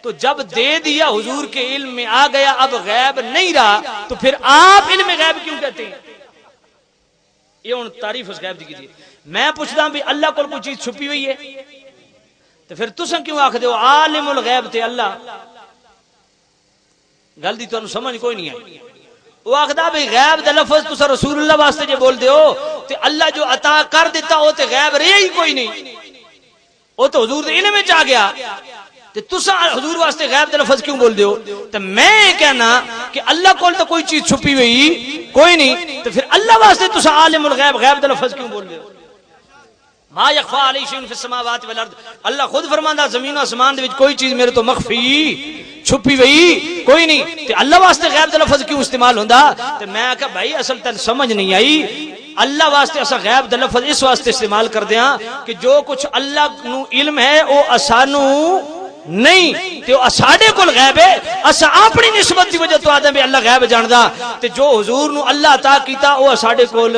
تو جب دے دیا حضور کے علم میں آ گیا اب غیب نہیں رہا تو پھر آپ علم غیب کیوں کہتے ہیں؟ یہ ان تعریف اس غیب دی کیجیے. میں پوچھتا ہوں بھی اللہ کو کوئی چیز چھپی ہوئی ہے تو پھر تساں کیوں آکھدے ہو عالم الغیب تے اللہ؟ گل دی تانوں سمجھ کوئی نہیں آئی. وہ آکھدا بھی غیب دا لفظ تساں رسول اللہ واسطے جے بول دے ہو تے اللہ جو عطا کر دیتا وہ تے غیب رہی ہی کوئی نہیں، وہ تو حضور دے علم وچ آ گیا. تے تساں حضور واسطے غیب دا لفظ کیوں بول دے ہو؟ تے میں کہنا کہ اللہ کول تو کوئی چیز چھپی ہوئی کوئی نہیں، تو پھر اللہ واسطے تساں عالم الغیب غیب دا لفظ کیوں بول دے ہو؟ ما یخفی علی شیء فی السماوات والارض، اللہ خود فرماندا زمین و آسمان دے وچ کوئی چیز میرے تو مخفی چھپی ہوئی کوئی نہیں، تے اللہ واسطے غیب دا لفظ کیوں استعمال ہوندا؟ تے میں کہا بھائی اصل تے سمجھ نہیں آئی. اللہ واسطے اسا غیب دا لفظ اس واسطے استعمال کردے ہاں کہ جو کچھ اللہ نو علم ہے او اسانو نہیں تے ساڈے کول غیب ہے، اسا اپنی نسبت دی وجہ تو آدم اللہ غیب جاندا، تے جو حضور نو اللہ عطا کیتا او ساڈے کول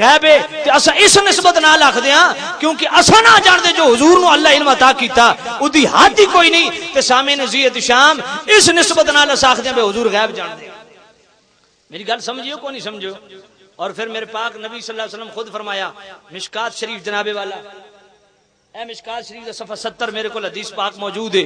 غیب ہے تے اسا اس نسبت نال آکھدے ہاں کیونکہ اسا نہ جاندے جو حضور نو اللہ علم عطا کیتا اودی حد ہی کوئی نہیں. تے سامعین زیت شام اس نسبت نال اسا آکھدے ہیں حضور غیب جاندے. میری گل سمجھیو کو نہیں سمجھو؟ اور پھر میرے پاک نبی صلی اللہ علیہ وسلم خود فرمایا مشکات شریف جناب والا، اے مشکات شریف دا صفحہ 70 میرے کو حدیث پاک موجود ہے.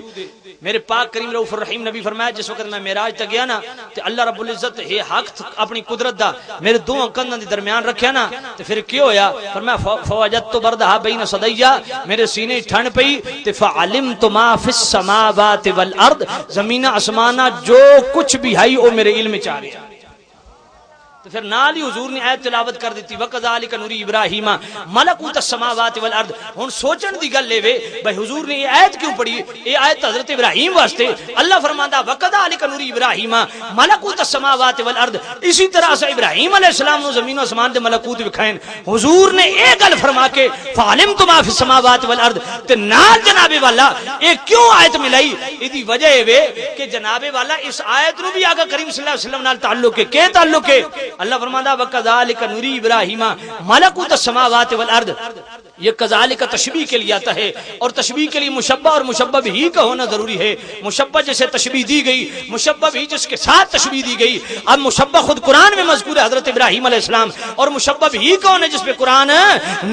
میرے پاک کریم رؤوف الرحیم نبی فرمایا جس وقت میں معراج تک گیا نا تے اللہ رب العزت ہے حق اپنی قدرت دا میرے دو کندھاں دے درمیان رکھیا نا تے پھر کی ہویا؟ فرمایا فوجدت بردھا بین صدیا، میرے سینے ٹھنڈ پئی تے فعلمت ما فی السماوات والارض، زمین آسمانہ جو کچھ بھی ہے او میرے علم وچ آ گیا. تو پھر نال ہی حضور نے آیت تلاوت کر دیتی وَكَذَلِكَ نُرِي إِبْرَاهِيمَ مَلَكُوتَ السَّمَاوَاتِ وَالْأَرْضِ. ہن سوچن دی گل لے وے بھائی حضور نے یہ آیت کیوں پڑھی؟ یہ آیت حضرت ابراہیم واسطے. اللہ فرماندا وَكَذَلِكَ نُرِي إِبْرَاهِيمَ مَلَكُوتَ السَّمَاوَاتِ وَالْأَرْضِ، اسی طرح سے ابراہیم علیہ السلام نو زمین و آسمان دے ملکوت وکھائیں. حضور نے یہ گل فرما کے فَعَلِمْتُ مَا فِي السَّمَاوَاتِ وَالْأَرْضِ تے نال جناب والا یہ کیوں آیت ملائی؟ ایدی وجہ ہے وے کہ جناب والا اس آیت نو بھی آقا کریم صلی اللہ علیہ وسلم نال تعلق ہے. کہ تعلق ہے؟ اللہ فرماندا وَكَذَلِكَ نُرِي إِبْرَاهِيمَ مَلَكُوتَ السَّمَاوَاتِ وَالْأَرْضِ. یہ کذالک تشبیہ کے لیے آتا ہے اور تشبیہ کے لیے مشبہ اور مشبہ بھی کا ہونا ضروری ہے. مشبہ جسے تشبیہ دی گئی، مشبہ بھی جس کے ساتھ تشبیہ دی گئی. اب مشبہ خود قرآن میں مذکور ہے حضرت ابراہیم علیہ السلام، اور مشبہ بھی کون ہے جس پہ قرآن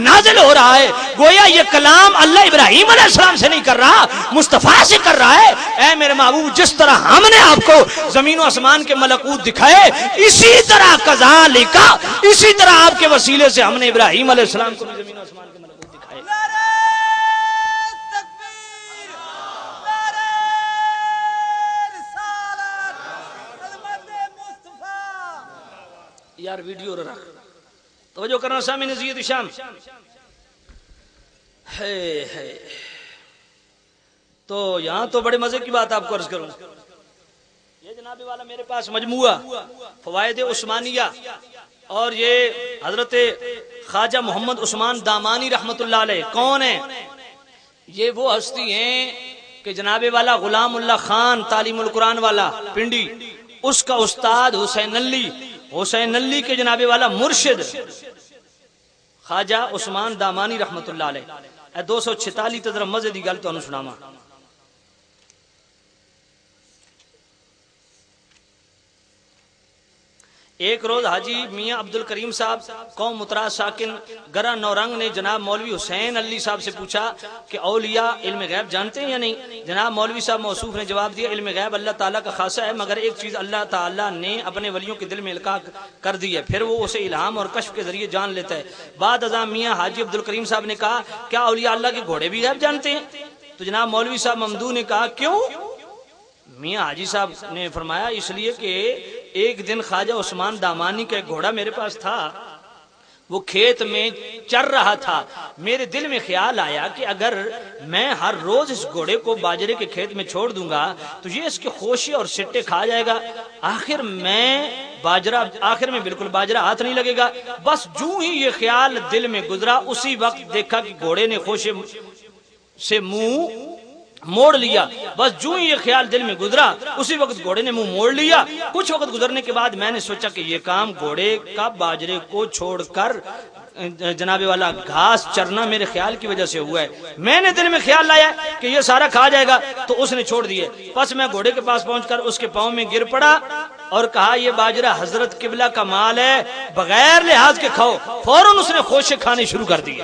نازل ہو رہا ہے. گویا یہ کلام اللہ ابراہیم علیہ السلام سے نہیں کر رہا، مصطفیٰ سے کر رہا ہے. اے میرے محبوب جس طرح ہم نے آپ کو زمین و آسمان کے ملکوت دکھائے اسی طرح کذالک، اسی طرح آپ کے وسیلے سے ہم نے ابراہیم علیہ السلام کو زمین و آسمان کے ملکوت دکھائے. یار ویڈیو رکھ توجہ کرنا سامعین زید شام. تو یہاں تو بڑے مزے کی بات آپ کو عرض کروں. یہ جناب والا میرے پاس مجموعہ فوائد عثمانیہ، اور یہ حضرت خواجہ محمد عثمان دامانی رحمت اللہ علیہ کون ہیں؟ یہ وہ ہستی ہیں کہ جناب والا غلام اللہ خان تعلیم القرآن والا پنڈی، اس کا استاد حسین علی کے جناب والا مرشد خواجہ عثمان دامانی رحمت اللہ علیہ. 246 تے ذرا مزے دی گل تانوں سناواں. ایک روز حاجی میاں عبد الکریم صاحب قوم متراز ساکن گرا نورنگ نے جناب مولوی حسین علی صاحب سے پوچھا کہ اولیاء علم غیب جانتے ہیں یا نہیں؟ جناب مولوی صاحب موصوف نے جواب دیا علم غیب اللہ تعالیٰ کا خاصہ ہے، مگر ایک چیز اللہ تعالیٰ نے اپنے ولیوں کے دل میں القاء کر دی ہے، پھر وہ اسے الہام اور کشف کے ذریعے جان لیتا ہے. بعد ازاں میاں حاجی عبد الکریم صاحب نے کہا کیا اولیاء اللہ کے گھوڑے بھی غیب جانتے ہیں؟ تو جناب مولوی صاحب ممدو نے کہا کیوں؟ میاں حاجی صاحب نے فرمایا اس لیے کہ ایک دن خواجہ عثمان دامانی کا ایک گھوڑا میرے پاس تھا، وہ کھیت میں چر رہا تھا. میرے دل میں خیال آیا کہ اگر میں ہر روز اس گھوڑے کو باجرے کے کھیت میں چھوڑ دوں گا تو یہ اس کے خوشے اور سٹے کھا جائے گا، آخر میں بالکل باجرہ ہاتھ نہیں لگے گا. بس جو ہی یہ خیال دل میں گزرا اسی وقت دیکھا کہ گھوڑے نے خوشے سے منہ موڑ لیا. بس جو ہی یہ خیال دل میں گزرا اسی وقت گھوڑے نے منہ موڑ لیا. کچھ وقت گزرنے کے بعد میں نے سوچا کہ یہ کام گھوڑے کا باجرے کو چھوڑ کر جناب والا گھاس چرنا میرے خیال کی وجہ سے ہوا ہے، میں نے دل میں خیال لایا کہ یہ سارا کھا جائے گا تو اس نے چھوڑ دیے۔ پس میں گھوڑے کے پاس پہنچ کر اس کے پاؤں میں گر پڑا اور کہا یہ باجرہ حضرت قبلہ کا مال ہے، بغیر لحاظ کے کھاؤ۔ فوراً اس نے خوشے کھانے شروع کر دیے۔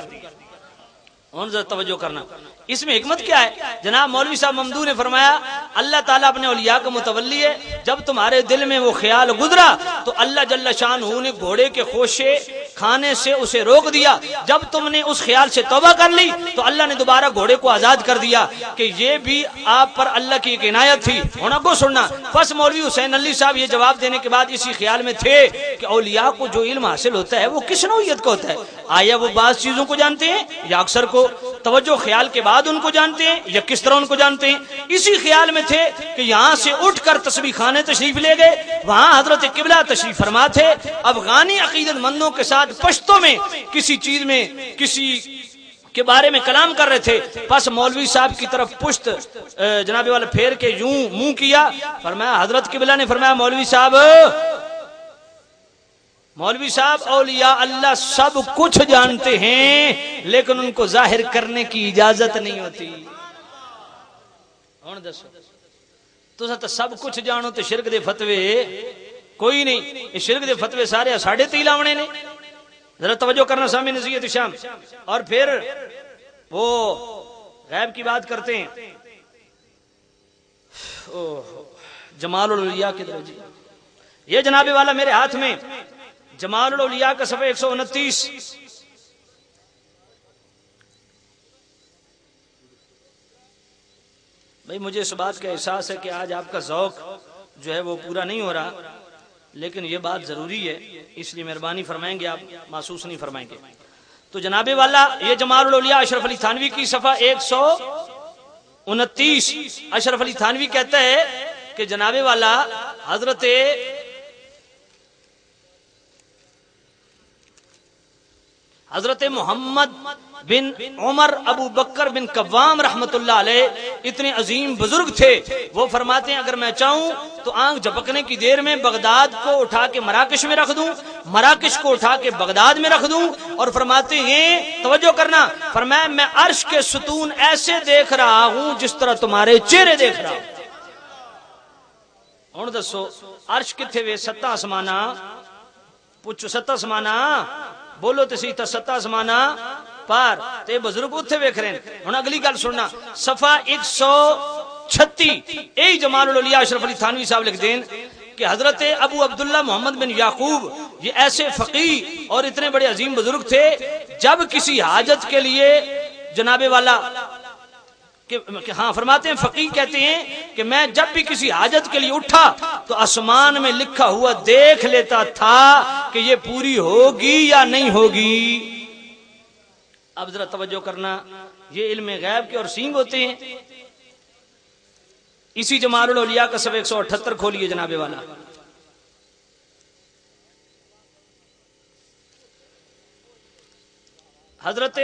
اور ذرا توجہ کرنا، اس میں حکمت کیا ہے؟ جناب مولوی صاحب ممدو نے فرمایا اللہ تعالیٰ اپنے اولیاء کا متولی ہے، جب تمہارے دل میں وہ خیال گزرا تو اللہ جل شانہ نے گھوڑے کے خوشے کھانے سے اسے روک دیا۔ جب تم نے اس خیال سے توبہ کر لی تو اللہ نے دوبارہ گھوڑے کو آزاد کر دیا، کہ یہ بھی آپ پر اللہ کی ایک عنایت تھی۔ ہونا کو سننا، پس مولوی حسین علی صاحب یہ جواب دینے کے بعد اسی خیال میں تھے کہ اولیاء کو جو علم حاصل ہوتا ہے وہ کس نوعیت کا ہوتا ہے؟ آیا وہ بعض چیزوں کو جانتے ہیں یا اکثر کو توجہ خیال کے بعد ان کو جانتے ہیں یا کس طرح ان کو جانتے ہیں؟ اسی خیال میں تھے کہ یہاں سے اٹھ کر تسبیح خانے تشریف لے گئے، وہاں حضرت قبلہ تشریف فرما تھے۔ افغانی عقیدت مندوں کے ساتھ پشتوں میں کسی چیز میں کسی کے بارے میں کلام کر رہے تھے، پس مولوی صاحب کی طرف پشت جناب والا پھیر کے یوں منہ کیا، فرمایا حضرت قبلہ نے فرمایا مولوی صاحب اولیاء اللہ سب کچھ جانتے ہیں لیکن ان کو ظاہر کرنے کی اجازت نہیں ہوتی۔ ہن دسو تو سب کچھ جانو تے شرک دے فتوے کوئی نہیں، یہ شرک دے فتوے سارے ساڑھے تی لاونے نے۔ ذرا توجہ کرنا سامع نصیحت شام۔ اور پھر وہ غیب کی بات کرتے ہیں، جمال الاولیاء کے درجے، یہ جناب والا میرے ہاتھ میں جمال الاولیاء کا صفحہ 129۔ بھئی مجھے اس بات کا احساس ہے کہ آج آپ کا ذوق جو ہے وہ پورا نہیں ہو رہا، لیکن یہ بات ضروری ہے، اس لیے مہربانی فرمائیں گے، آپ محسوس نہیں فرمائیں گے۔ تو جناب والا یہ جمال الاولیاء اشرف علی تھانوی کی صفحہ 129۔ اشرف علی تھانوی کہتا ہے کہ جناب والا حضرت محمد بن عمر ابو بکر بن قوام رحمت اللہ علیہ اتنے عظیم بزرگ تھے، وہ فرماتے ہیں اگر میں چاہوں تو آنکھ جھپکنے کی دیر میں بغداد کو اٹھا کے مراکش میں رکھ دوں، مراکش کو اٹھا کے بغداد میں رکھ دوں، اور فرماتے ہیں توجہ کرنا، فرمایا میں عرش کے ستون ایسے دیکھ رہا ہوں جس طرح تمہارے چہرے دیکھ رہا ہوں۔ ہن دسو عرش کتھے وے؟ ستاں آسماناں، پوچھو ستاں آسماناں، بولو تے صحیح، ستاں آسماناں پار تے بزرگ اتھے ویکھ رہے ہیں۔ ہن اگلی گل سننا، صفحہ 136 اے جمال الاولیاء اشرف علی تھانوی صاحب لکھ دیں کہ حضرت ابو عبداللہ محمد بن یعقوب یہ ایسے فقیہ اور اتنے بڑے عظیم بزرگ تھے، جب کسی حاجت کے لیے جناب والا ہاں فرماتے ہیں فقیہ کہتے ہیں کہ میں جب بھی کسی حاجت کے لیے اٹھا تو آسمان میں لکھا ہوا دیکھ لیتا تھا کہ یہ پوری ہوگی یا نہیں ہوگی۔ اب ذرا توجہ کرنا، یہ علم غیب کے اور سینگ ہوتے ہیں۔ اسی جمال الاولیاء کا صفحہ 178 کھولیے جناب والا، حضرت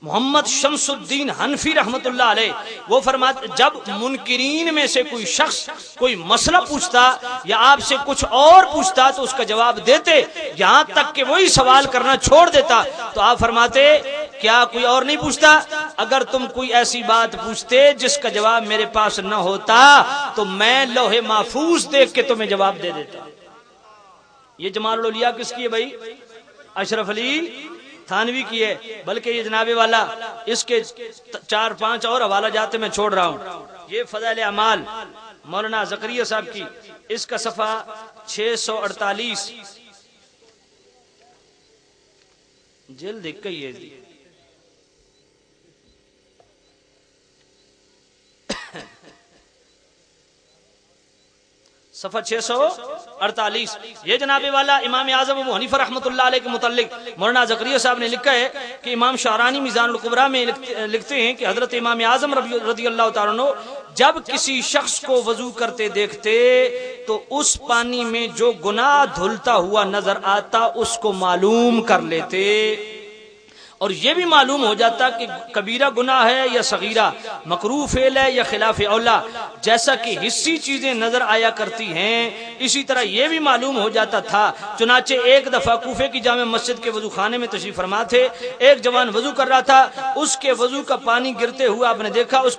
محمد شمس الدین حنفی رحمت اللہ علیہ وہ فرماتے جب منکرین میں سے کوئی شخص کوئی مسئلہ پوچھتا یا آپ سے کچھ اور پوچھتا تو اس کا جواب دیتے، یہاں تک کہ وہی سوال کرنا چھوڑ دیتا۔ تو آپ فرماتے کیا کوئی اور نہیں پوچھتا؟ اگر تم کوئی ایسی بات پوچھتے جس کا جواب میرے پاس نہ ہوتا تو میں لوح محفوظ دیکھ کے تمہیں جواب دے دیتا۔ یہ جمال الاولیاء کس کی ہے بھائی؟ اشرف علی تھانوی کی ہے، بلکہ یہ جناب والا اس کے 4-5 اور حوالہ جاتے میں چھوڑ رہا ہوں۔ یہ فضائل اعمال مولانا زکریا صاحب کی، اس کا صفحہ 648 جلد 21 ہے۔ صفحہ 648 یہ جناب والا امام اعظم ابو حنیفہ رحمۃ اللہ علیہ کے متعلق مولانا زکریا صاحب نے لکھا ہے کہ امام شعرانی میزان الکبریٰ میں لکھتے ہیں کہ حضرت امام اعظم رضی اللہ تعالیٰ عنہ جب کسی شخص کو وضو کرتے دیکھتے تو اس پانی میں جو گناہ دھلتا ہوا نظر آتا اس کو معلوم کر لیتے، اور یہ بھی معلوم ہو جاتا کہ کبیرہ گناہ ہے یا صغیرہ، مکروہ فعل ہے یا خلاف اولا، جیسا کہ حسی چیزیں نظر آیا کرتی ہیں اسی طرح یہ بھی معلوم ہو جاتا تھا۔ چنانچہ ایک دفعہ کوفے کی جامع مسجد کے وضو خانے میں تشریف فرما تھے، ایک جوان وضو کر رہا تھا، اس کے وضو کا پانی گرتے ہوا آپ نے دیکھا، اس کو